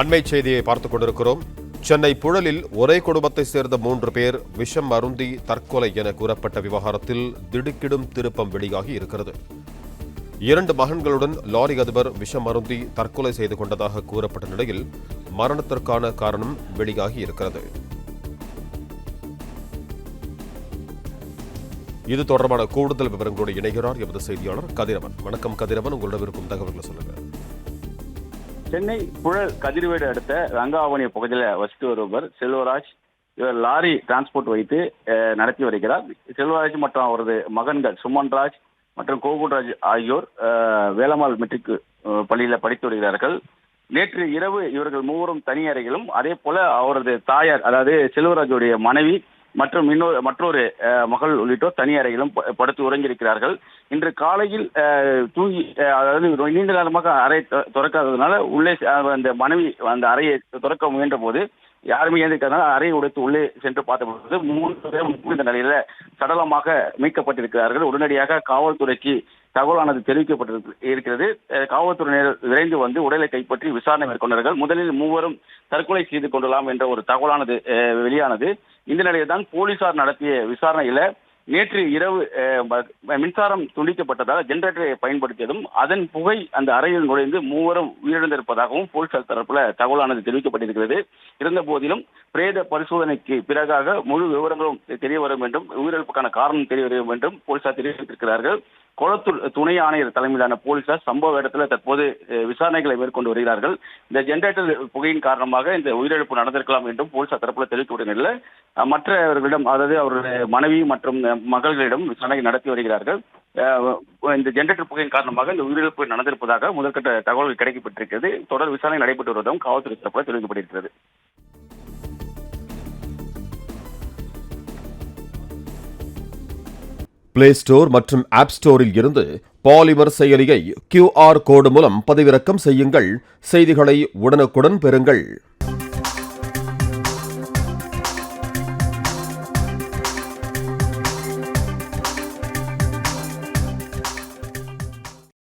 அண்மை செய்தியை பார்த்துக் கொண்டிருக்கிறோம். சென்னை புழலில் ஒரே குடும்பத்தைச் சேர்ந்த 3 பேர் விஷம் அருந்தி தற்கொலை என கூறப்பட்ட விவகாரத்தில் திடுக்கிடும் திருப்பம் வெளியாகி இருக்கிறது. 2 மகன்களுடன் லாரி அதிபர் விஷம் அருந்தி தற்கொலை செய்து கொண்டதாக கூறப்பட்ட நிலையில் மரணத்திற்கான காரணம் வெளியாகி இருக்கிறது. இது தொடர்பான கூடுதல் விவரங்களோடு இணைகிறார் எமது செய்தியாளர் கதிரவன். வணக்கம் கதிரவன், உங்களிடம் இருக்கும் தகவல்களை சொல்லுங்க. சென்னை புழல் கதிர்வேடு அடுத்த ரங்காவணி பகுதியில் வசித்து வருபவர் செல்வராஜ். இவர் லாரி டிரான்ஸ்போர்ட் வைத்து நடத்தி வருகிறார். செல்வராஜ் மற்றும் அவரது மகன்கள் சுமன்ராஜ் மற்றும் கோகுல்ராஜ் ஆகியோர் வேலம்மாள் மெட்ரிக் பள்ளியில் படித்து வருகிறார்கள். நேற்று இரவு இவர்கள் மூவரும் தனி அறையிலும், அதே போல அவரது தாயார், அதாவது செல்வராஜுடைய மனைவி மற்றும் மற்றொரு மகள் உள்ளிட்டோர் தனி அறையிலும் படுத்து உறங்கியிருக்கிறார்கள். இன்று காலையில் தூங்கி, அதாவது நீண்ட நேரமாக அறை திறக்காததுனால உள்ளே அந்த மனைவி அந்த அறையை திறக்க முயன்ற போது யாருமே ஏந்திருக்கிறதுனால அறையை உடைத்து உள்ளே சென்று பார்த்தபோது 3 பேர் இந்த நிலையில சடலமாக மீட்கப்பட்டிருக்கிறார்கள். உடனடியாக காவல்துறைக்கு தகவலானது தெரிவிக்கப்பட்டிருக்கிறது. காவல்துறையினர் விரைந்து வந்து உடலை கைப்பற்றி விசாரணை மேற்கொண்டார்கள். முதலில் மூவரும் தற்கொலை செய்து கொள்ளலாம் என்ற ஒரு தகவலானது வெளியானது. இந்த நிலையில் தான் போலீசார் நடத்திய விசாரணையில நேற்று இரவு மின்சாரம் துண்டிக்கப்பட்டதால் ஜெனரேட்டரை பயன்படுத்தியதும் அதன் புகை அந்த அறையில் நுழைந்து மூவரும் உயிரிழந்திருப்பதாகவும் போலீசார் தரப்புல தகவலானது தெரிவிக்கப்பட்டிருக்கிறது. இருந்த போதிலும் பிரேத பரிசோதனைக்கு பிறகாக முழு விவரங்களும் தெரிய வரும் என்றும் உயிரிழப்புக்கான காரணம் தெரிய வரும் என்றும் போலீசார் தெரிவித்திருக்கிறார்கள். கொளத்தூர் துணை ஆணையர் தலைமையிலான போலீசார் சம்பவ இடத்துல தற்போது விசாரணைகளை மேற்கொண்டு வருகிறார்கள். இந்த ஜெனரேட்டர் புகையின் காரணமாக இந்த உயிரிழப்பு நடந்திருக்கலாம் என்றும் போலீசார் தரப்புல தெரிவிக்கப்பட்ட மற்றவர்களிடம், அதாவது அவருடைய மனைவி மற்றும் மகள்களிடம் விசாரணை நடத்தி வருகிறார்கள். இந்த ஜெனரேட்டர் புகையின் காரணமாக இந்த உயிரிழப்பு நடந்திருப்பதாக முதற்கட்ட தகவல்கள் கிடைக்கப்பட்டிருக்கிறது. தொடர் விசாரணை நடைபெற்று வருவதும் காவல்துறை தரப்புல தெரிவிக்கப்பட்டிருக்கிறது. பிளே ஸ்டோர் மற்றும் ஆப் ஸ்டோரில் இருந்து பாலிமர் செயலியை QR கோடு மூலம் பதிவிறக்கம் செய்யுங்கள். செய்திகளை உடனுக்குடன் பெறுங்கள்.